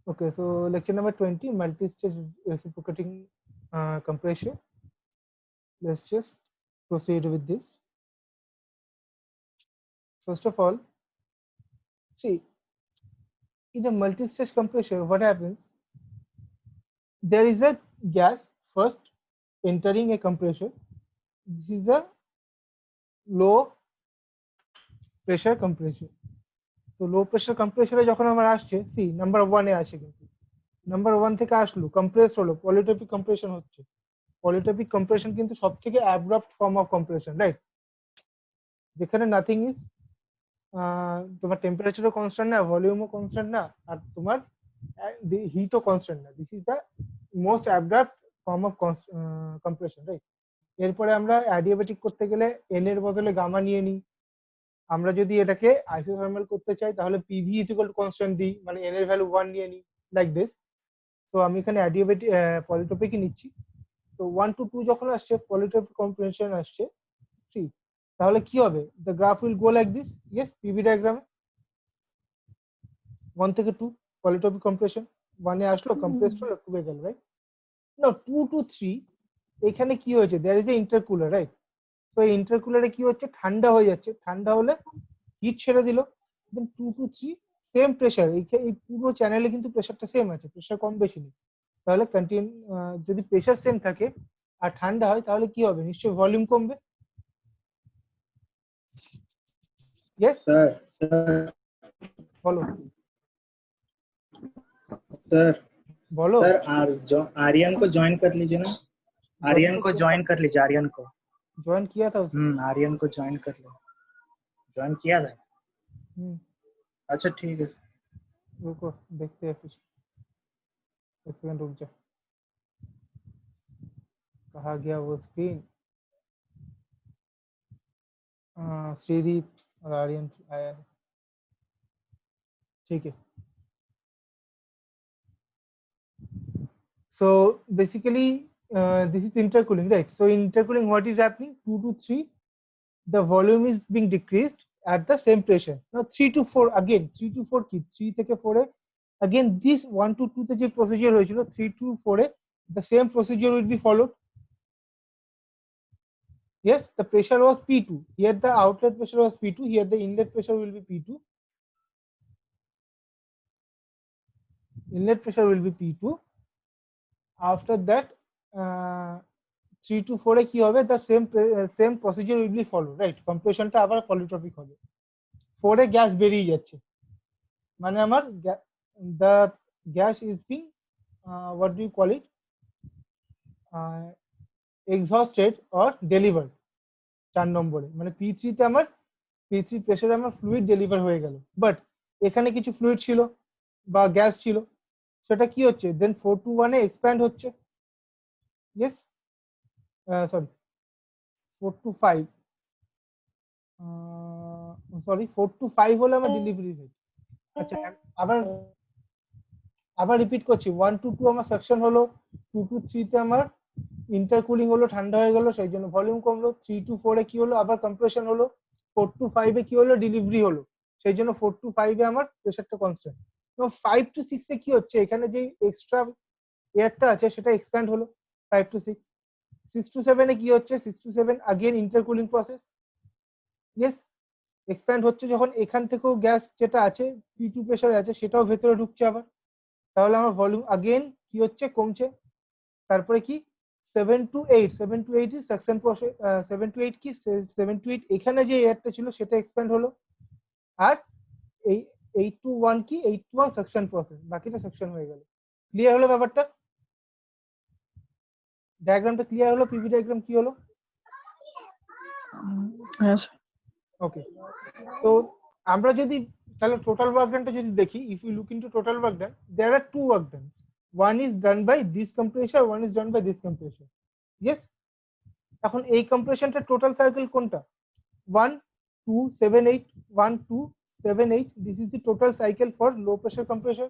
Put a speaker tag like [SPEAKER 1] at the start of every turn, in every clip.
[SPEAKER 1] Okay, so lecture number 20, multi-stage reciprocating compressor. Let's just proceed with this. First of all, see, in a multi-stage compressor, what happens? There is a gas first entering a compressor. This is a low pressure compressor. তো low pressure কম্প্রেসরে যখন আমার আসছে C number 1 এ আসে, কিন্তু number 1 থেকে আসলো compress হলো, পলিটোপিক compression হচ্ছে। পলিটোপিক কম্প্রেশন কিন্তু সবথেকে abrupt form of compression, right? যেখানে নাথিং ইজ, তোমার টেম্পারেচারও কনস্ট্যান্ট না, ভলিউমও কনস্ট্যান্ট না, আর তোমার হিটও কনস্ট্যান্ট না। This is the most abrupt form of compression, right? এরপরে আমরা অ্যাডিয়াবেটিক করতে গেলে এন এর বদলে গামা নিয়ে নিই। আমরা যদি এটাকে আইসোথার্মাল করতে চাই তাহলে PV is equal to constant D, মানে এন এর ভ্যালু 1 নিয়ে নিই, লাইক দিস। সো আমি এখানে অ্যাডিয়াবেটিক পলিটোপিকই নিচ্ছি। তো 1 to 2 যখন আসছে পলিটোপিক কম্প্রেশন আসছে, সি তাহলে কি হবে? The graph will go like this. Yes, PV ডায়াগ্রামে 1 থেকে 2 পলিটোপিক কম্প্রেশন, 1 এ আসলো, কম্প্রেসড হলো, 2 এ গেল, রাইট? নাও 2 to 3 এখানে কি হয়েছে? There is a intercooler, right? তো এই ইন্টারকুলারে কি হচ্ছে? ঠান্ডা হয়ে যাচ্ছে, ঠান্ডা হলে হিট ছেড়ে দিল। দেন 2 to 3 সেম প্রেসার, এই পুরো চ্যানেলে কিন্তু প্রেসারটা সেম আছে, প্রেসার কম বেশি নেই। তাহলে যদি প্রেসার সেম থাকে আর ঠান্ডা হয় তাহলে কি হবে? নিশ্চয়ই ভলিউম কমবে। यस
[SPEAKER 2] सर सर
[SPEAKER 1] बोलो
[SPEAKER 2] सर
[SPEAKER 1] बोलो।
[SPEAKER 2] सर आर्यन को ज्वाइन कर लीजिए ना। आर्यन को ज्वाइन कर लीजिए। आर्यन को
[SPEAKER 1] ज्वाइन किया था उसने?
[SPEAKER 2] आर्यन को ज्वाइन कर लो। ज्वाइन किया था? अच्छा ठीक है।
[SPEAKER 1] रुको देखते हैं कुछ, एक सेकंड रुक जा। कहाँ गया वो स्क्रीन? श्रीदीप और आर्यन आया है, ठीक है। So basically this is intercooling, right? So in intercooling what is happening? 2 to 3 the volume is being decreased at the same pressure. Now 3 to 4 again, 3 to 4 কি 3 থেকে 4 এ again this 1 to 2 তে যে procedure হয়েছিল 3 to 4 A the same procedure will be followed. Yes, the pressure was P2, here the outlet pressure was P2, here the inlet pressure will be P2, inlet pressure will be P2. After that 3 to 4 এ কি হবে? the same procedure will be followed, right? কম্প্রেশনটা আবার পলিট্রপিক হবে। 4 এ gas বেরিয়ে যাচ্ছে, মানে আমার the gas is being what do you call it, exhausted or delivered। 4 নম্বরে মানে P3 তে আমার P3 প্রেসারে আমার ফ্লুইড ডেলিভার হয়ে গেল, বাট এখানে কিছু ফ্লুইড ছিল বা গ্যাস ছিল, সেটা কি হচ্ছে? দেন 4 to 1 এ এক্সপ্যান্ড হচ্ছে। Yes, sorry 4 to 5, sorry 4 to 5 হলো আমার ডেলিভারি রেট। আচ্ছা আবার রিপিট করছি, 1 to 2 আমার সাকশন হলো, 2 to 3 তে আমার ইন্টারকুলিং হলো, ঠান্ডা হয়ে গেল, সেই জন্য ভলিউম কমলো। 3 to 4 এ কি হলো? আবার কম্প্রেশন হলো। 4 to 5 এ কি হলো? ডেলিভারি হলো, সেই জন্য 4 to 5 এ আমার প্রেসারটা কনস্ট্যান্ট। এবং 5 to 6 এ কি হচ্ছে? এখানে যে এক্সট্রা এয়ারটা আছে সেটা এক্সপ্যান্ড হলো 5 to 6। 6 to 7 এ কি হচ্ছে? 6 to 7 again intercooling process. Yes, expand হচ্ছে যখন এখান থেকেও গ্যাস যেটা আছে P2 প্রেসারে আছে সেটাও ভেতরে ঢুকছে আবার, তাহলে আমার ভলিউম अगेन কি হচ্ছে? কমছে। তারপরে কি 7 to 8, 7 to 8 is suction process. 7 to 8 কি 7 to 8 এখানে যে এয়ারটা ছিল সেটা এক্সপ্যান্ড হলো, আর এই 8 to 1 কি 8 to 1 সাকশন প্রসেস, বাকিটা সাকশন হয়ে গেল। ক্লিয়ার হলো ব্যাপারটা? ডায়াগ্রামটা ক্লিয়ার হলো? পিভি ডায়াগ্রাম কি হলো? ওকে, তো আমরা যদি তাহলে টোটাল ওয়ার্ক ডানটা যদি দেখি, if you look into total work done, there are two work dones, one is done by this compressor, one is done by this compressor. Yes, এখন এই কম্প্রেশনটা টোটাল সাইকেল কোনটা? 1 2 7 8, 1 2 7 8, this is the total cycle for low pressure compressor.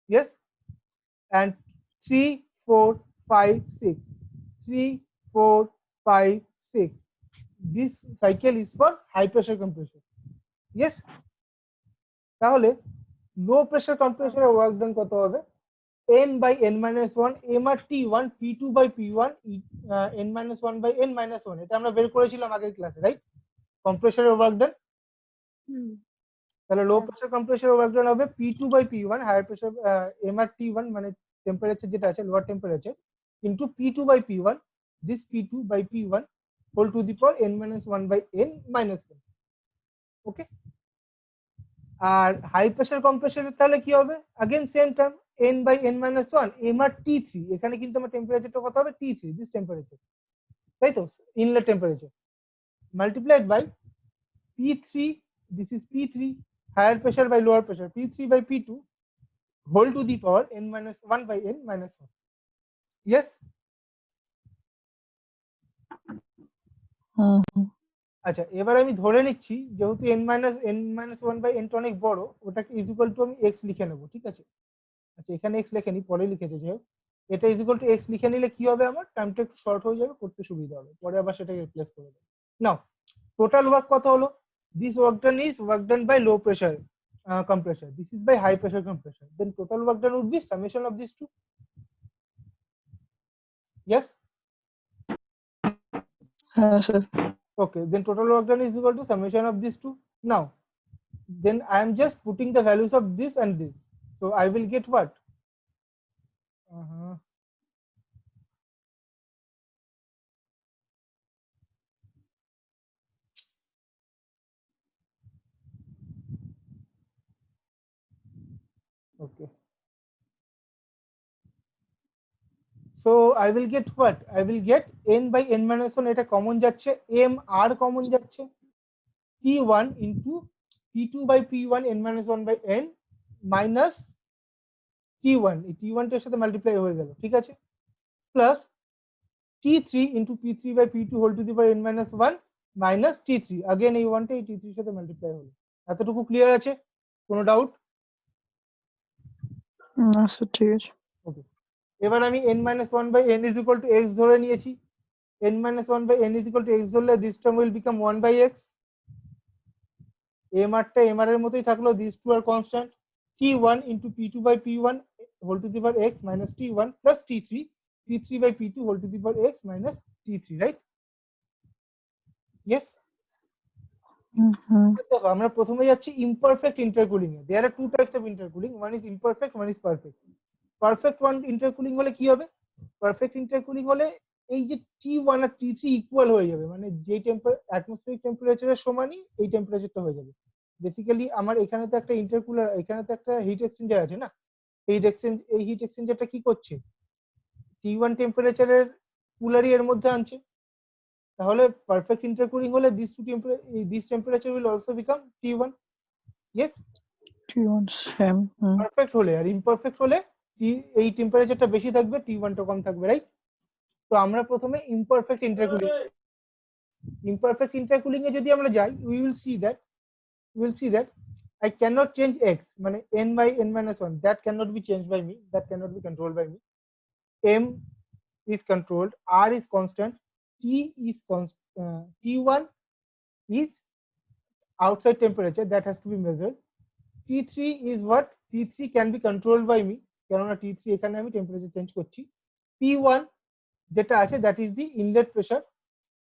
[SPEAKER 1] Yes, and 3 4 5 6, 3 4 5 6, this cycle is for high pressure compressor. Yes, তাহলে low pressure কম্প্রেসরের work done কত হবে n by n minus 1 m আর t1 p2 by p1 n minus 1 by n minus 1 এটা আমরা বের করেছিলাম আগের ক্লাসে, রাইট? কম্প্রেসরের ওয়ার্ক ডান, তাহলে লো প্রেসার কম্প্রেসরের ওয়ার্ক ডান হবে p2 by p1 higher pressure m আর t1 মানে টেম্পারেচার যেটা আছে lower temperature into p2 by p1 this p2 by p1 whole to the power n minus 1 by n minus 1. Okay, আর high pressure কম্প্রেসরের তাহলে কি হবে again same term n by n minus 1 m আর t3 এখানে কিন্তু আমার টেম্পারেচারটা কত হবে t3 দিস টেম্পারেচার, তাই তো inlet temperature multiplied by p3 this is p3 higher pressure by lower pressure p3 by p2 whole to the power n minus 1 by n minus 1. Yes. আচ্ছা এবার আমি ধরে নিচ্ছি যেহেতু n minus 1 by n টা অনেক বড় ওটাকে ইজ ইকুয়াল টু আমি x লিখে নেব, ঠিক আছে? আচ্ছা এখানে x লেখেনি পরে লিখেছে, যে এটা ইজ ইকুয়াল টু x লিখে নিলে কি হবে আমার টাইমটা একটু শর্ট হয়ে যাবে, করতে সুবিধা হবে, পরে আবার সেটাকে রিপ্লেস করে দেব। নাও টোটাল ওয়ার্ক কত হলো, this work done is work done by low pressure compressor, this is by high pressure compressor, then total work done would be summation of these two. Yes.
[SPEAKER 3] Sir.
[SPEAKER 1] Okay, then total work done is equal to summation of these two. Now then I am just putting the values of this and this, so I will get what okay, so I will get what I will get n by n minus 1 এটা common যাচ্ছে, m r common যাচ্ছে, t1 into p2 by p1 n minus 1 by n minus t1 এই t1 টার সাথে multiply হয়ে গেল, ঠিক আছে, plus t3 into p3 by p2 whole to the power n minus 1 minus t3 again এই 1 টা এই t3 এর সাথে মাল্টিপ্লাই হলো। এতটুকু ক্লিয়ার আছে? কোনো ডাউট?
[SPEAKER 3] না স্যার ঠিক আছে।
[SPEAKER 1] ওকে, এবার আমি n minus 1 by n is equal to x ধরে নিয়েছি, n minus 1 by n is equal to x ধরলে this term will become 1 by x, m r টা m r এর মতোই থাকলো, these two are constant, t1 into p2 by p1 whole to the power x minus t1 plus t3 p3 by p2 whole to the power x minus t3, right? Yes. দেখো আমরা প্রথমে যাচ্ছি imperfect intercooling এ। There are two types of intercooling, one is imperfect, one is perfect. Perfect one intercooling হলে কি হবে, perfect ইন্টারকুলিং হলে এই যে T1 আর T3 ইকুয়াল হয়ে যাবে, মানে যে অ্যাটমসফিয়ারিক টেম্পারেচারের সমানই এই টেম্পারেচারটা হয়ে যাবে। বেসিক্যালি আমার এখানে তো একটা ইন্টারকুলার, এখানে তো একটা হিট এক্সচেঞ্জার আছে না, এই হিট এক্সচেঞ্জারটা কি করছে T1 টেম্পারেচারের কুলারই এর মধ্যে আনছে, তাহলে পারফেক্ট ইন্টারকুলিং হলে this temperature will also become T1। Yes,
[SPEAKER 3] T1 same.
[SPEAKER 1] Perfect হলে, আর ইমপারফেক্ট হলে এই টেম্পারেচারটা বেশি থাকবে, T1 টা কম থাকবে, রাইট? তো আমরা প্রথমে ইমপারফেক্ট ইন্টারকুলিং এ যদি আমরা যাই, we will see that I cannot change x, মানে n by n minus 1, that cannot be changed by me, that cannot be controlled by me, m is controlled, r is constant, T1 is outside temperature that has to be measured, T3 is what, T3 can be controlled by me, কেননা T3 এখানে আমি temperature change করছি, P1 যেটা আছে that is the inlet pressure,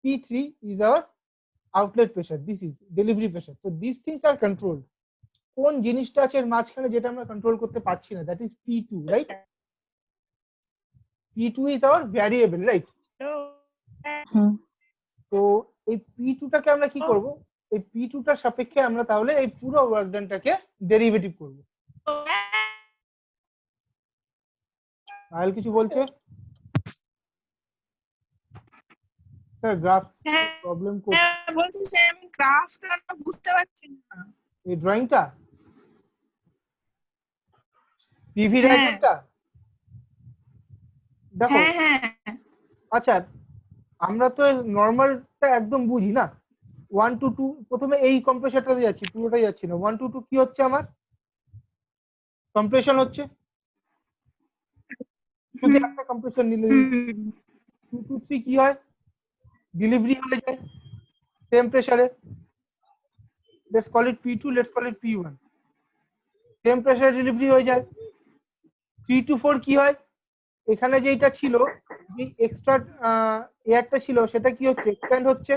[SPEAKER 1] P3 is our outlet pressure, this is delivery pressure, so these things are controlled। কোন জিনিসটা আছে এর মাঝখানে যেটা আমরা কন্ট্রোল করতে পারছি না, that is P2, right? P2 is our variable, right? তো এই P2 টাকে আমরা কি করব, এই P2 টার সাপেক্ষে আমরা তাহলে এই পুরো ওয়ার্ক ডানটাকে ডেরিভেটিভ করব। আর কিছু বলছে স্যার? গ্রাফ প্রবলেম করছে,
[SPEAKER 4] বলছি স্যার আমি গ্রাফটা বুঝতে পারছি না,
[SPEAKER 1] এই ড্রয়িংটা পিভি ডায়াগ্রামটা দেখো। আচ্ছা আমরা তো নরমালটা একদম বুঝি না, 1 to 2 প্রথমে এই কম্প্রেসরটাতে যাচ্ছি, পুরোটাই যাচ্ছি না, 1 to 2 কি হচ্ছে আমার কম্প্রেশন হচ্ছে, শুধু একটা কম্প্রেশন নিলে 2 to 3 কি হয় ডেলিভারি হয়ে যায় সেম প্রেসারে, let's call it P2, let's call it P1, same pressure delivery হয়ে যায়। 3 to 4 কি হয়, এখানে যেটা ছিল, যে এক্সট্রা এয়ারটা ছিল সেটা কি হচ্ছে, এক্সপ্যান্ড হচ্ছে।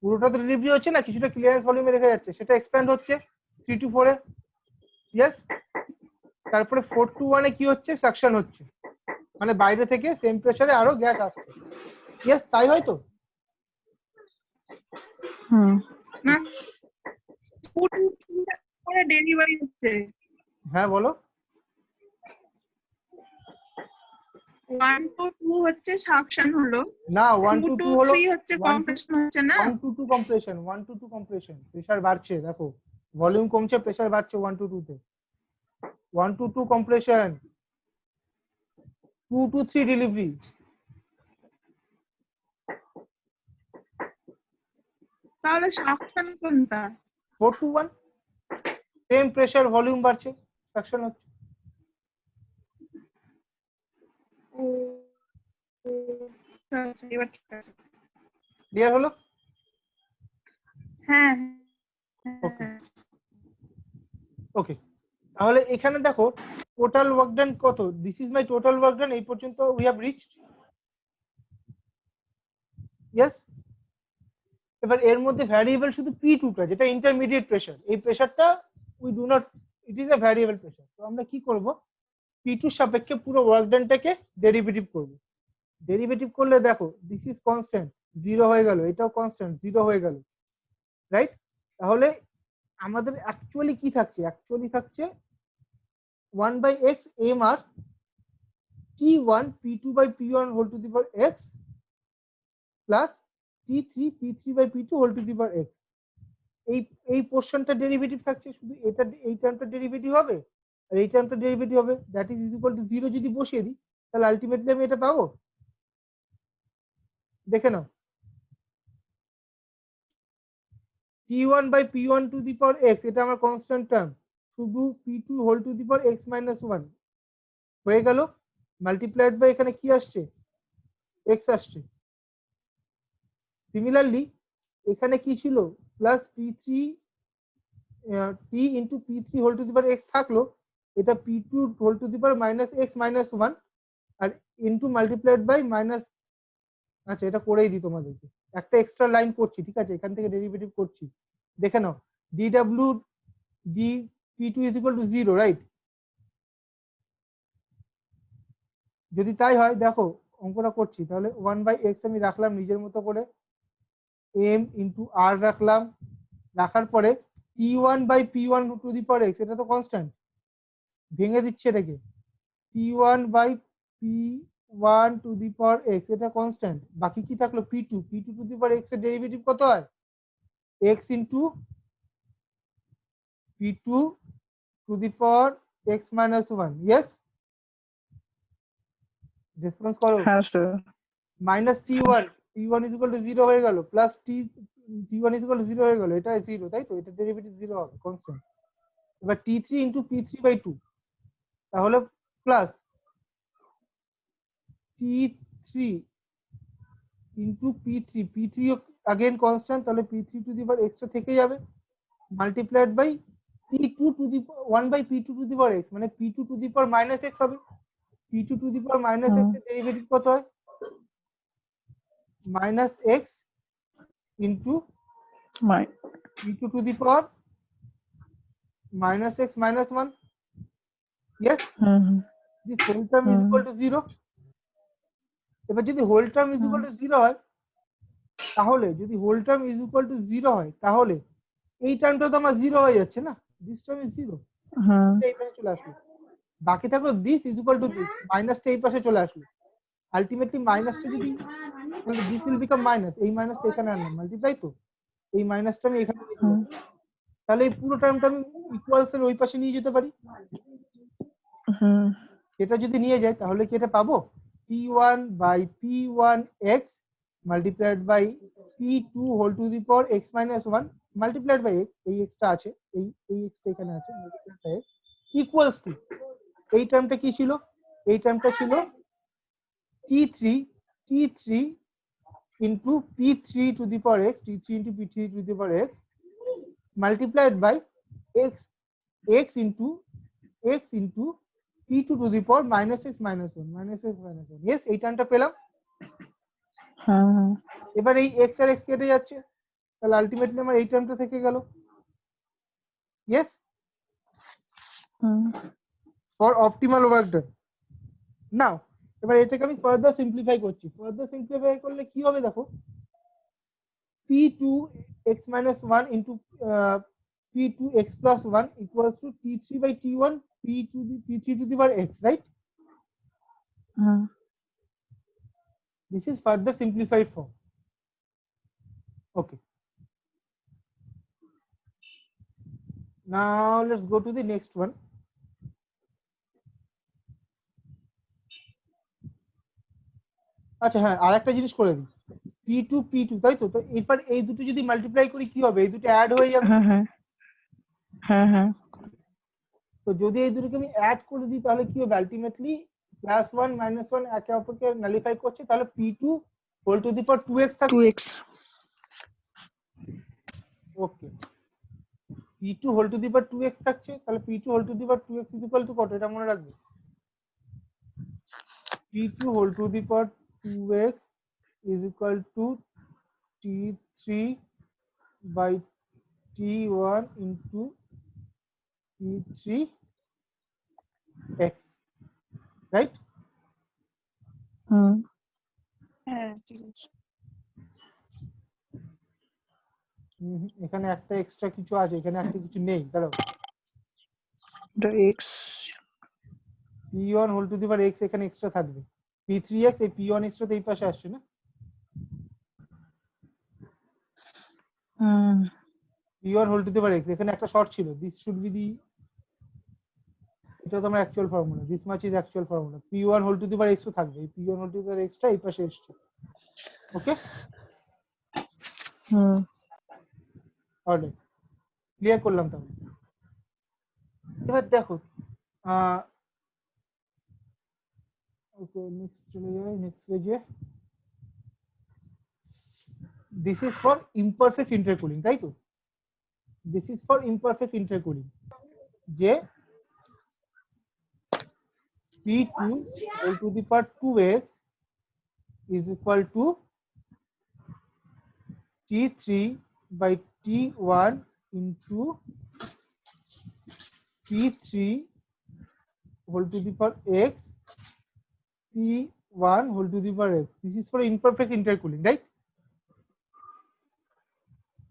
[SPEAKER 1] পুরোটা তো ডেলিভারি হচ্ছে না, কিছুটা ক্লিয়ারেন্স ভলিউমে রেখে যাচ্ছে, সেটা এক্সপ্যান্ড হচ্ছে 3 to 4 এ। ইয়েস। তারপরে 4 to 1 এ কি হচ্ছে, সাকশন হচ্ছে, মানে বাইরে থেকে সেম প্রেসারে আরো গ্যাস আসছে। ইয়েস, তাই হয় তো?
[SPEAKER 3] হুম
[SPEAKER 4] না, 2 to 3 করে ডেলিভারি হচ্ছে।
[SPEAKER 1] হ্যাঁ বলো।
[SPEAKER 4] 1 to 2 হচ্ছে সাকশন হলো,
[SPEAKER 1] না, 1
[SPEAKER 4] 2
[SPEAKER 1] to
[SPEAKER 4] to
[SPEAKER 1] 2 হলো
[SPEAKER 4] 3 হচ্ছে কম্প্রেশন হচ্ছে না।
[SPEAKER 1] 1 to 2 compression, 1 to 2 compression. Pressure বাড়ছে, দেখো ভলিউম কমছে, প্রেসার বাড়ছে 1 to 2 তে। 1 to 2 কম্প্রেশন, 2 to 3 ডেলিভারি।
[SPEAKER 4] তাহলে সাকশন কোনটা?
[SPEAKER 1] 4 to 1, সেম প্রেসার ভলিউম বাড়ছে, সাকশন হচ্ছে।
[SPEAKER 4] ও, আচ্ছা, এবার ঠিক আছে।
[SPEAKER 1] ক্লিয়ার হলো?
[SPEAKER 4] হ্যাঁ
[SPEAKER 1] ওকে ওকে, তাহলে এখানে দেখো টোটাল ওয়ার্ক ডান কত, this is my total work ডান, এই পর্যন্ত উই হ্যাভ রিচড। ইয়েস। এবার এর মধ্যে ভ্যারিয়েবল শুধু P2 টা, যেটা ইন্টারমিডিয়েট প্রেসার, এই প্রেসারটা we do not, it is a variable pressure. তো আমরা কি করব, P2 সাপেক্ষে পুরো ওয়ার্ক ডানটাকে ডেরিভেটিভ করব। ডেরিভেটিভ করলে দেখো দিস ইজ কনস্ট্যান্ট, 0 হয়ে গেল, এটাও কনস্ট্যান্ট, 0 হয়ে গেল, রাইট? তাহলে আমাদের অ্যাকচুয়ালি কি থাকছে, অ্যাকচুয়ালি থাকছে 1/x mr T1 P2/P1 whole to the power x plus T3 P3/P2 whole to the power x। এই পোরশনটা ডেরিভেটিভ থাকছে, শুধু এটা, এই টার্মটা ডেরিভেটিভ হবে আর এই টার্মটা ডেরিভেটিভ হবে, দ্যাট ইজ ইকুয়াল টু 0 যদি বসিয়ে দিই, তাহলে আলটিমেটলি আমি এটা পাবো। দেখে নাও, T1/P1 two the power x, এটা আমার কনস্ট্যান্ট টার্ম, শুধু P2 whole to the power x - 1 হয়ে গেল, মাল্টিপ্লাইড বাই এখানে কি আসছে, x আসছে। সিমিলারলি এখানে কি ছিল, plus P3 T into P3 whole to the power x থাকলো, এটা P2 whole to the power -x - 1 আর ইন্টু মাল্টিপ্লাইড বাই মাইনাস, আচ্ছা এটা করেই দিই তোমাদেরকে, একটা এক্সট্রা লাইন করছি, ঠিক আছে, এখান থেকে ডেরিভেটিভ করছি, দেখে নাও, dw d P2 is equal to 0, right? যদি তাই হয়, দেখো অঙ্কটা করছি, তাহলে 1/x আমি রাখলাম নিজের মতো করে, m ইন্টু r রাখলাম, রাখার পরে T1/P1 two the power x, এটা তো কনস্ট্যান্ট, ভেঙে দিচ্ছে এটাকে, T1/P1 two the power x, এটা কনস্ট্যান্ট, বাকি কি থাকলো, P2 to the power x এর ডেরিভেটিভ কত হয়, x into P2 to the power x - 1। Yes, response করো।
[SPEAKER 3] হ্যাঁ sir
[SPEAKER 1] minus T1 is equal to 0 হয়ে গেল, plus T1 is equal to 0 হয়ে গেল, এটা 0, তাই তো, এটা ডেরিভেটিভ 0 হবে, কনস্ট্যান্ট। এবার T3 ইন্টু P3/2, তাহলে plus T3 into P3 again constant, তাহলে P3 to the power x টা থেকে যাবে, multiplied by P2 to the 1/P2 to the power x, মানে P2 to the power -x হবে, P2 to the power -x এর derivative কত হয়, -x into
[SPEAKER 3] my
[SPEAKER 1] P2 to the power -x - 1। Yes, this whole term is equal to 0। এবার যদি whole term is equal to 0 হয়, তাহলে যদি whole term is equal to 0 হয়, তাহলে এই টার্মটা তো আমার 0 হয়ে যাচ্ছে না, দিস টার্ম ইজ 0, এই পাশে চলে আসলো, বাকি থাকলো this is equal to this, মাইনাসটা এই পাশে চলে আসলো, আলটিমেটলি মাইনাসটা যদি, তাহলে দিস উইল বিকাম মাইনাস, এই মাইনাসটা এখানে আনলাম, মাল্টিপ্লাই, তো এই মাইনাসটা আমি এখানে লিখলাম, তাহলে এই পুরো টার্মটা আমি ইকুয়ালস এর ওই পাশে নিয়ে যেতে পারি। এটা যদি নিয়ে যাই, তাহলে কি এটা পাবো, P1/P1x multiplied by P2 whole to the power x - 1 multiplied by x, এই x টা আছে, এই x টা এখানে আছে, multiplied by x equals to, এই টার্মটা কি ছিল, এই টার্মটা ছিল T3 into P3 to the power x, T3 into P3 to the power x multiplied by x x into p2 to the power minus x minus 1 yes এই টার্মটা পেলাম
[SPEAKER 3] হ্যাঁ
[SPEAKER 1] এবার এই x আর x কেটে যাচ্ছে তাহলে আলটিমেটলি আমার এই টার্মটা থেকে গেল yes for optimal work done now এবার এটাকে আমি ফার্দার সিম্পলিফাই করছি ফার্দার সিম্পলিফাই করলে কি হবে দেখো p2 x minus 1 into p2 x plus 1 equals to t3 by t1 p3 to the power x right this is further simplified form okay now let's go to the next one আচ্ছা হ্যাঁ আরেকটা জিনিস করে দিই p2 তাই তো তো এরপর এই দুটো যদি মাল্টিপ্লাই করি কি হবে এই দুটো অ্যাড হয়ে যাবে
[SPEAKER 3] হ্যাঁ
[SPEAKER 1] তো যদি এই দুটোকে আমি অ্যাড করে দিই তাহলে কি হবে আলটিমেটলি +1 -1 একে অপরকে নালিফাই করছে তাহলে p2 whole to the power 2x থাকবে
[SPEAKER 3] 2x
[SPEAKER 1] okay p2 whole to the power 2x থাকছে তাহলে p2 whole to the power 2x equal to কত এটা মনে রাখবে p2 whole to the power 2x is equal to t3 by t1 into p3x right
[SPEAKER 4] হ্যাঁ ঠিক আছে
[SPEAKER 1] এখানে একটা এক্সট্রা কিছু আছে এখানে একটা কিছু নেই দাঁড়াও
[SPEAKER 3] the x
[SPEAKER 1] p1 whole to the power x এখানে এক্সট্রা থাকবে p3x এই p1 এক্সট্রা তো এই পাশে আসছে না p1 whole to the power x এখানে একটা শর্ট ছিল দিস শুড বি দি এটা তো আমার actual formula this much is actual formula p1 whole to the power x ও থাকবে এই p1 whole to the power x টা এই পাশে আসছে ওকে অলরাইট ক্লিয়ার করলাম তাহলে এবার দেখো ওকে নেক্সট চলে যাই নেক্সট পেজে দিস ইজ ফর ইমপারফেক্ট ইন্টারকুলিং তাই তো দিস ইজ ফর ইমপারফেক্ট ইন্টারকুলিং যে p2 whole to the power 2x is equal to t3 by t1 into p3 whole to the power x p1 whole to the power x this is for imperfect intercooling right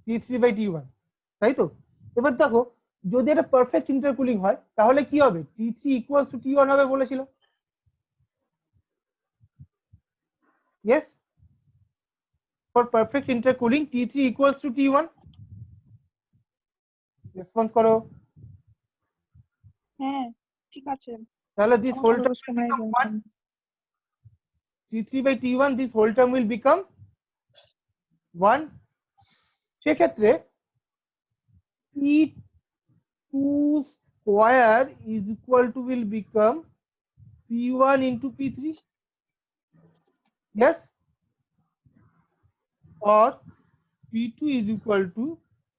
[SPEAKER 1] t3 by t1 তাই তো এবার দেখো যদি এটা perfect ইন্টারকুলিং হয় তাহলে কি হবে t3 ইকুয়ালস টু t1 হবে বলেছিল yes for perfect intercooling t3 equals to t1 response করো
[SPEAKER 4] হ্যাঁ ঠিক আছে
[SPEAKER 1] তাহলে this whole term
[SPEAKER 4] সময়
[SPEAKER 1] will become 1 t3 by t1 this whole term will become 1 সেক্ষেত্রে p2 square is equal to will become p1 into p3 yes or p2 is equal to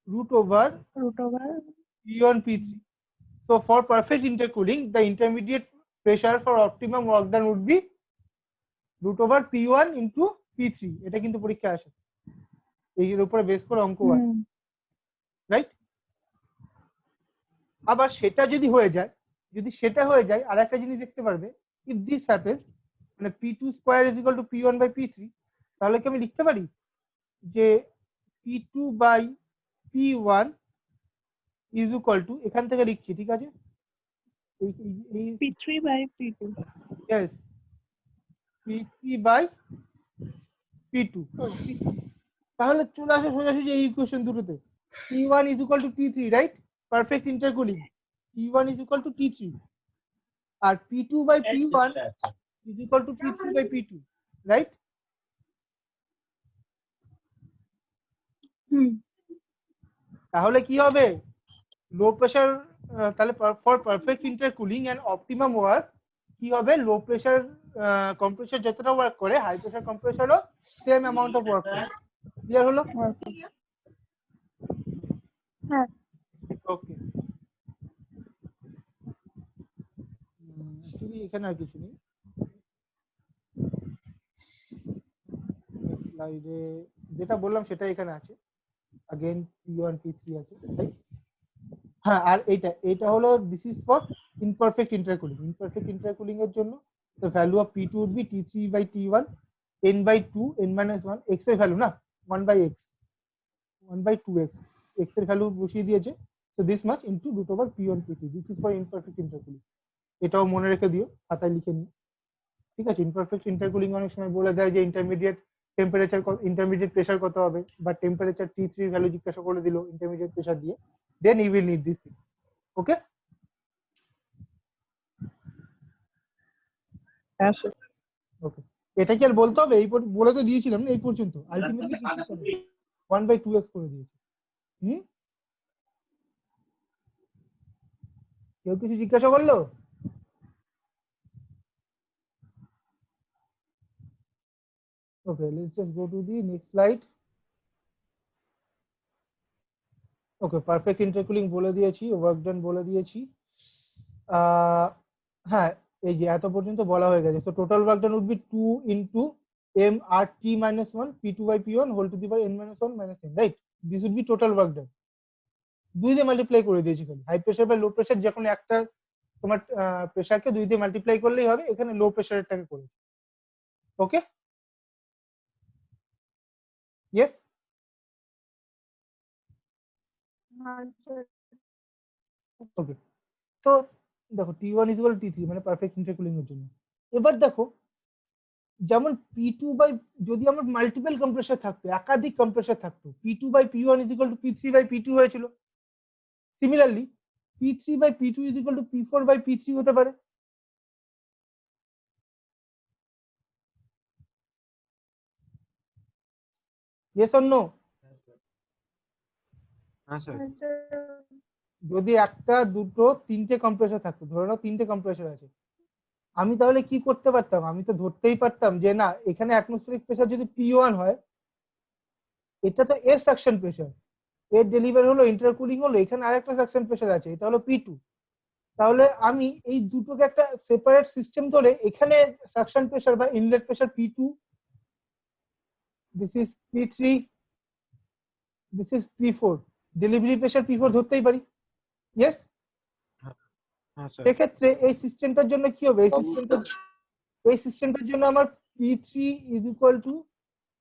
[SPEAKER 1] root over p1 p3 so for perfect intercooling the intermediate pressure for optimum work done would be root over p1 into p3 এটা কিন্তু পরীক্ষা আসে এর উপরে base করে অঙ্ক হয় right আবার সেটা যদি হয়ে যায় আর একটা জিনিস দেখতে পারবে if this happens মানে p2 square is equal to p1 by p3 তাহলে কি আমি লিখতে পারি যে p2 by p1 is equal to এখান থেকে লিখছি ঠিক আছে
[SPEAKER 4] p3 by p2
[SPEAKER 1] yes p3 by p2 তাহলে চলে আসে সোজাসুজি এই ইকুয়েশন দুটোতে p1 is equal to t3 right perfect intercooling p1 is equal to t3 R p2 by p1 is equal to p3 by p2 right তাহলে কি হবে low pressure তাহলে for perfect intercooling and optimum work কি হবে low pressure compressor যতটা work করে high pressure কম্প্রেসরও same amount of work করে ক্লিয়ার হলো
[SPEAKER 4] হ্যাঁ
[SPEAKER 1] ওকে অ্যাকচুয়ালি এখানে আর কিছু নেই, স্লাইডে যেটা বললাম সেটা এখানে আছে, अगेन P1 P3 আছে, রাইট? হ্যাঁ, আর এটা হলো this is for imperfect intercooling. Imperfect intercooling এর জন্য the value of P2 would be T3 by T1 n by 2 n minus 1 x এর ভ্যালু না 1 by x 1 by 2x x এর ভ্যালু বসিয়ে দিয়েছে, so this much into root over P1 P3, this is for imperfect intercooling। এটাও মনে রেখে দিও, খাতায় লিখে নিও, ঠিক আছে? ইমপারফেক্ট ইন্টারকুলিং অনেক সময় বলে দেয় যে ইন্টারমিডিয়েট টেম্পারেচার, ইন্টারমিডিয়েট প্রেসার কত হবে, বা টেম্পারেচার T3 এর ভ্যালু জিজ্ঞাসা করে দিল ইন্টারমিডিয়েট প্রেসার দিয়ে, then you will need this things. Okay,
[SPEAKER 3] হ্যাঁ স্যার।
[SPEAKER 1] ওকে, এটা কি আর বলতে হবে? এই বলে তো দিয়েছিলাম না এই পর্যন্ত, আলটিমেটলি 1 by 2x করে দিয়েছি। কেউ কিছু জিজ্ঞাসা করলো? Okay, let's just go to the next slide. Okay, perfect intercooling বলে দিয়েছি, ওয়ার্ক ডান বলে দিয়েছি। হ্যাঁ, এই যে এত পর্যন্ত বলা হয়ে গেছে। So total work done would be 2 into m RT minus 1 P2 by P1 whole to the power n minus 1 minus n, right? This would be total work done. 2 দিয়ে মাল্টিপ্লাই করে দিয়েছি খালি। হাই প্রেসার বা low pressure যে কোনো একটা তোমার প্রেসারকে 2 দিয়ে মাল্টিপ্লাই করলেই হবে, এখানে লো প্রেসারেরটাকে করে। ওকে, ইয়েস। ওকে, তো দেখো T1 is equal to T3 মানে পারফেক্ট ইন্টারকুলিং এর জন্য। এবার দেখো যেমন P2 বাই, যদি আমার মাল্টিপল কম্প্রেসর থাকতো, একাধিক কম্প্রেসর থাকতো, P2 by P1 is equal to P3 by P2 হয়েছিল। Similarly P3 by P2 is equal to P4 by P3 হতে পারে। Yes or no?
[SPEAKER 5] হ্যাঁ স্যার।
[SPEAKER 1] যদি একটা দুটো তিনটে কম্প্রেসর থাকতো, ধরে নাও তিনটে কম্প্রেসর আছে, আমি তাহলে কি করতে পারতাম? আমি তো ধরতেই পারতাম যে না, এখানে অ্যাটমসফিয়ারিক প্রেসার যদি P1 হয়, এটা তো এর সাকশন প্রেসার, এর ডেলিভারি হলো, ইন্টারকুলিং হলো, এখানে আরেকটা সাকশন প্রেসার আছে, এটা হলো P2। তাহলে আমি এই দুটোকে একটা সেপারেট সিস্টেম ধরে এখানে সাকশন প্রেসার বা inlet pressure P2, this is P3, this is P4, delivery pressure P4 ধরতেই পারি। ইয়েস,
[SPEAKER 5] হ্যাঁ স্যার।
[SPEAKER 1] সেক্ষেত্রে এই সিস্টেমটার জন্য কি হবে? এই সিস্টেমটার জন্য আমার P3 is equal to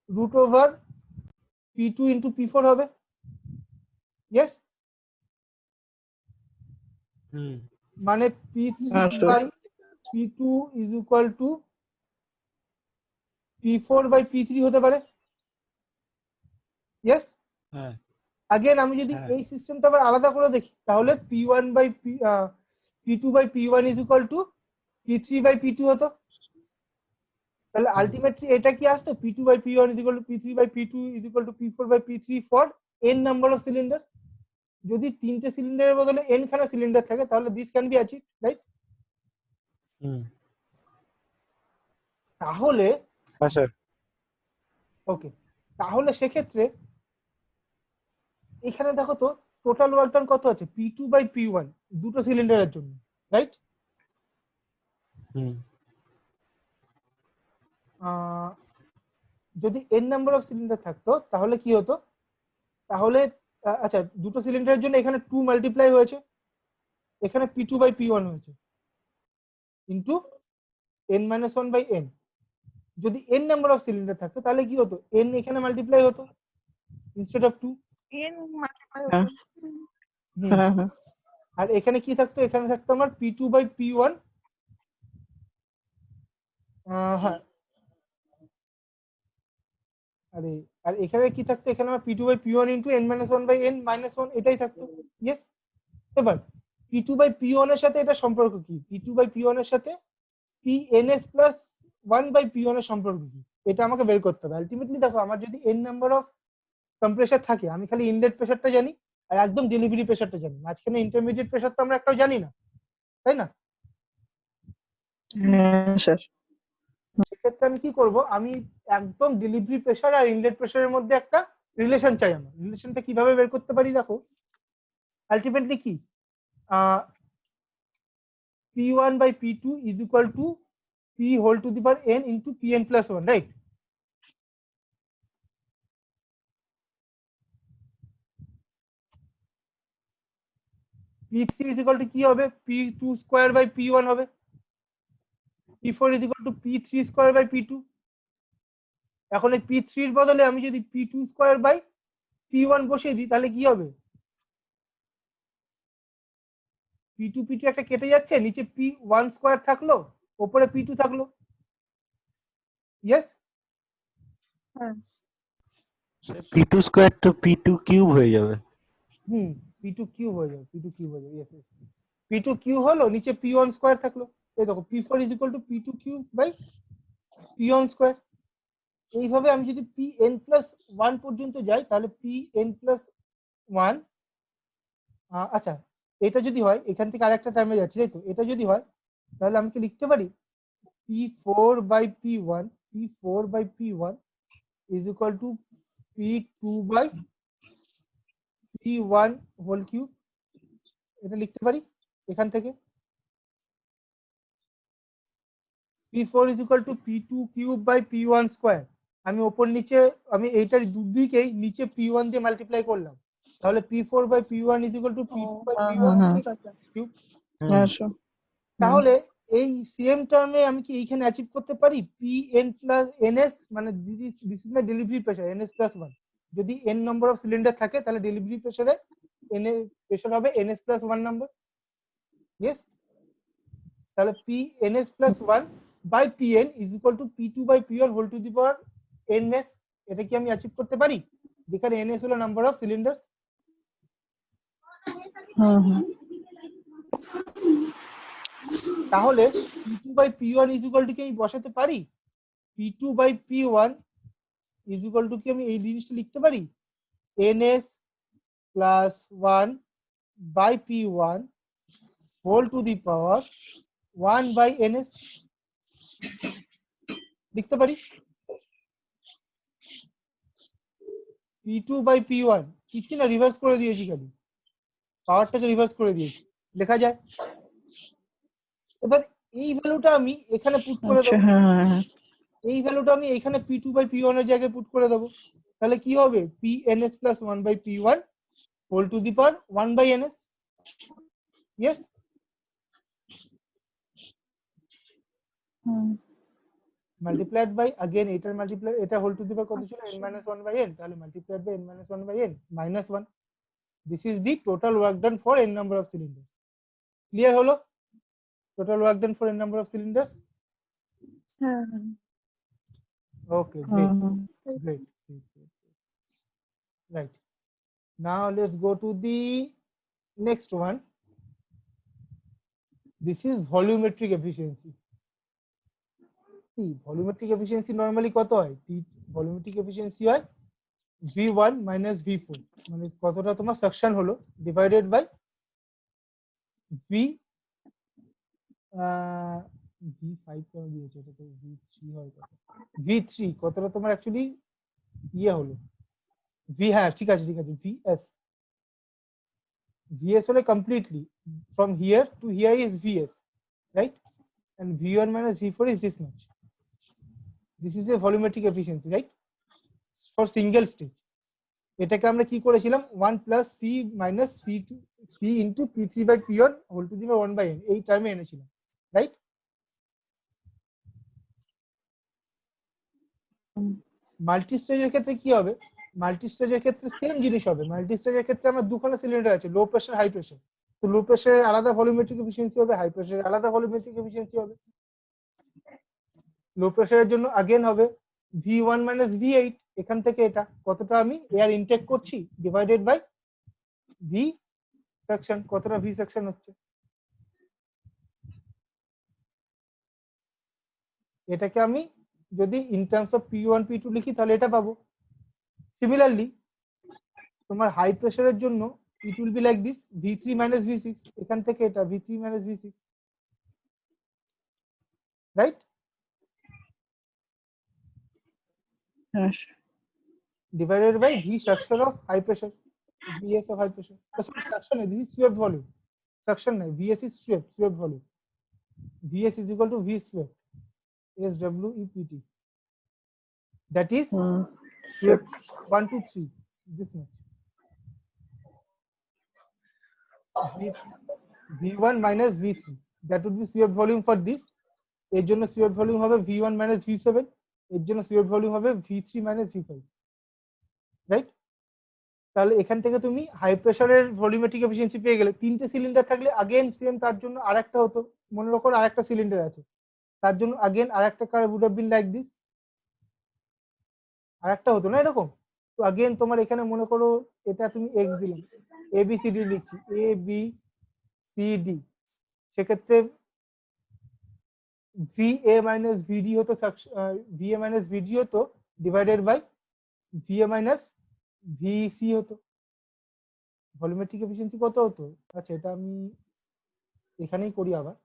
[SPEAKER 1] root over P2 into P4 হবে। ইয়েস, মানে P3 by P2 is equal to P4 by P3 হতে পারে। ইয়েস,
[SPEAKER 5] হ্যাঁ।
[SPEAKER 1] अगेन আমি যদি এই সিস্টেমটা আবার আলাদা করে দেখি, তাহলে P1 by P2 by P1 is equal to P3 by P2 হতো। তাহলে আলটিমেটলি এটা কি আসতো? P2 by P1 is equal to P3 by P2 is equal to P4 by P3 for n number of cylinders। যদি তিনটে সিলিন্ডারের বদলে n খানা সিলিন্ডার থাকে, তাহলে this can be achieved, right? তাহলে
[SPEAKER 5] হ্যাঁ স্যার।
[SPEAKER 1] ওকে, তাহলে সেক্ষেত্রে এখানে দেখো তো টোটাল ওয়ার্ক ডান কত আছে? P2 by P1 দুটো সিলিন্ডারের জন্য, রাইট? যদি n নাম্বার অফ সিলিন্ডার থাকতো তাহলে কি হতো? তাহলে আচ্ছা, দুটো সিলিন্ডারের জন্য এখানে 2 মাল্টিপ্লাই হয়েছে, এখানে P2 by P1 হয়েছে into n minus 1 by n। যদি n নাম্বার অফ সিলিন্ডার থাকতো তাহলে কি হতো? n এখানে মাল্টিপ্লাই হতো ইনস্টেড অফ 2। আর এখানে কি থাকতো? এখানে থাকতো আমার P2 by P1। হ্যাঁ, আরে আর এখানে কি থাকতো? এখানে আমার P2 by P1 into n minus 1 by n minus 1 এটাই থাকতো। ইয়েস, এবার P2 by P1 এর সাথে এটা সম্পর্ক কি? P2 by P1 এর সাথে Pns plus 1 by P1 এর সম্পর্ক কি? এটা আমাকে বের করতে হবে। আলটিমেটলি দেখো, আমার যদি n নাম্বার অফ কম্প্রেসার থাকে, আমি খালি ইনলেট প্রেসারটা জানি আর একদম ডেলিভারি প্রেসারটা জানি, মাঝখানে ইন্টারমিডিয়েট প্রেসার তো আমরা একটাও জানি না, তাই না?
[SPEAKER 3] হ্যাঁ স্যার।
[SPEAKER 1] সেক্ষেত্রে আমি কি করব? আমি একদম ডেলিভারি প্রেসার আর ইনলেট প্রেসারের মধ্যে একটা রিলেশন চাই। আমার রিলেশনটা কিভাবে বের করতে পারি? দেখো, আলটিমেটলি কি P1 by P2 is equal to P whole to the power n into Pn plus 1, right? P3 is equal to কি হবে? P2 square by P1 হবে। P4 is equal to P3 square by P2। এখন এই P3 এর বদলে আমি যদি P2 square by P1 বসিয়ে দিই তাহলে কি হবে? P2 একটা কেটে যাচ্ছে, নিচে P1 স্কয়ার থাকলো, উপরে P2 থাকলো। ইয়েস,
[SPEAKER 5] P2 স্কয়ার তো P2 কিউব হয়ে যাবে।
[SPEAKER 1] P2 কিউব হয়ে যাবে, P2 কিউব হয়ে যাবে। ইয়েস, P2 কিউব হলো, নিচে P1 স্কয়ার থাকলো। এই দেখো P4 is equal to P2 cube by P1 square. এইভাবে আমি যদি Pn plus 1 পর্যন্ত যাই তাহলে Pn plus 1, আচ্ছা এটা যদি হয়, এখান থেকে আরেকটা টার্মে যাচ্ছি তাই তো, এটা যদি হয় তাহলে আমি কি লিখতে পারি P4 by P1, P4 by P1 is equal to P2 by P1 whole cube, এটা লিখতে পারি এখান থেকে। P4 is equal to P2 cube by P1 square। আমি ওপর নিচে আমি এইটার দুদিকেই নিচে P1 দিয়ে মাল্টিপ্লাই করলাম, তাহলে P4 by P1 is equal to P2 by P1
[SPEAKER 4] ঠিক আছে।
[SPEAKER 1] cube।
[SPEAKER 3] হ্যাঁ sure।
[SPEAKER 1] তাহলে এই সেম টার্মে আমি কি এইখানে অ্যাচিভ করতে পারি Pn plus ns, মানে this is my delivery pressure ns plus 1। যদি n নম্বর অফ সিলিন্ডার থাকে তাহলে ডেলিভারি প্রেসারে n এর প্রেসার হবে ns plus 1 নাম্বার। ইয়েস, তাহলে Pns plus 1 by Pn is equal to P2 by P1 whole to the power ns। এটা কি আমি অ্যাচিভ করতে পারি, যেখানে ns হলো নাম্বার অফ সিলিন্ডার। তাহলে P2 by P1 is equal to কি আমি বসাতে পারি P2 by P1 is equal to কি আমি এই জিনিসটা লিখতে পারি ns plus 1 by P1 whole to the power 1 by ns লিখতে পারি। P2 by P1 কিছু না, রিভার্স করে দিয়েছি, খালি পাওয়ারটাকে রিভার্স করে দিয়েছি, লেখা যায়। এবার এই ভ্যালুটা আমি এখানে পুট করে
[SPEAKER 3] আচ্ছা
[SPEAKER 1] দেবো,
[SPEAKER 3] হ্যাঁ
[SPEAKER 1] এই ভ্যালুটা আমি এখানে P2 by P1 এর জায়গায় পুট করে দেবো, তাহলে কি হবে Pns plus 1 by P1 whole to the power 1 by ns। Yes, multiplied by again এটার মাল্টিপ্লাই, এটা হোল টু দি পাওয়ার কত ছিল n minus 1 by n, তাহলে multiplied by n minus 1 by n minus 1। this is the total work done for n number of cylinders। Clear হলো total work done for n number of cylinders?
[SPEAKER 4] হ্যাঁ
[SPEAKER 1] Okay, great, right, now let's go to the next one। this is volumetric efficiency। Volumetric efficiency normally কত হয়? Volumetric efficiency হয় V1 minus V4, মানে কতটা তোমার suction হলো divided by V5 কেন দিয়েছে, এটা তো V3 হয়, কত V3 কতটা তোমার অ্যাকচুয়ালি ইয়ে হলো হ্যাঁ ঠিক আছে VS হলে completely from here to here is VS, right? And V1 minus V4 is this much। this is a volumetric efficiency, right, for single stage। এটাকে আমরা কি করেছিলাম 1 plus C minus C into P3 by P1 whole to the power 1 by n এই টার্মে এনেছিলাম, right? Multi স্টেজের ক্ষেত্রে কি হবে? মাল্টি স্টেজের ক্ষেত্রে সেম জিনিস হবে। মাল্টি স্টেজের ক্ষেত্রে আমার দুখানা সিলিন্ডার আছে, লো প্রেসার হাই প্রেসার। তো লো প্রেসারের আলাদা ভলিউমেট্রিক এফিসিয়েন্সি হবে, হাই প্রেসারের আলাদা ভলিউমেট্রিক এফিসিয়েন্সি হবে। লো প্রেসারের জন্য अगेन হবে V1 minus V8, এখান থেকে এটা কতটা আমি এয়ার ইনটেক করছি ডিভাইডেড বাই V সেকশন, কতটা V সেকশন হচ্ছে। এটাকে আমি যদি in terms of P1 P2 লিখি তাহলে এটা পাবো। সিমিলারলি তোমার হাই প্রেসারের জন্য it will be like this V3 minus V6, এখান থেকে এটা V3 minus V6, right? divided by V suction of high pressure, VS of high pressure। Sorry, suction is this is swept volume, suction nahi, VS is swept volume। Vs is equal to V square SWEPT. That is swept 1 to 3. This much. V1 minus V3. That would be swept volume for this. এর জন্য swept volume হবে V1 minus V7. এর জন্য swept volume হবে V3 minus V5. Right? তাহলে এখান থেকে তুমি হাই প্রেসারের ভলিউমেট্রিক এফিসিয়েন্সি পেয়ে গেলে। তিনটে সিলিন্ডার থাকলে আগেন সেম তার জন্য আরেকটা হতো, মনে রাখো আরেকটা সিলিন্ডার আছে তার জন্য আগেন আরেকটা curve would have been like this, আরেকটা হতো না এরকম। তো আগেন তোমার এখানে মনে করো এটা তুমি এক্স দিলে, এ বি সি ডি লিখছি, এ বি সি ডি, সেক্ষেত্রে VA মাইনাস VD হতো, VA মাইনাস VD হতো divided by VA minus VC হতো। ভলিউমেট্রিক এফিসিয়েন্সি কত হতো? আচ্ছা এটা আমি এখানেই করি আবার।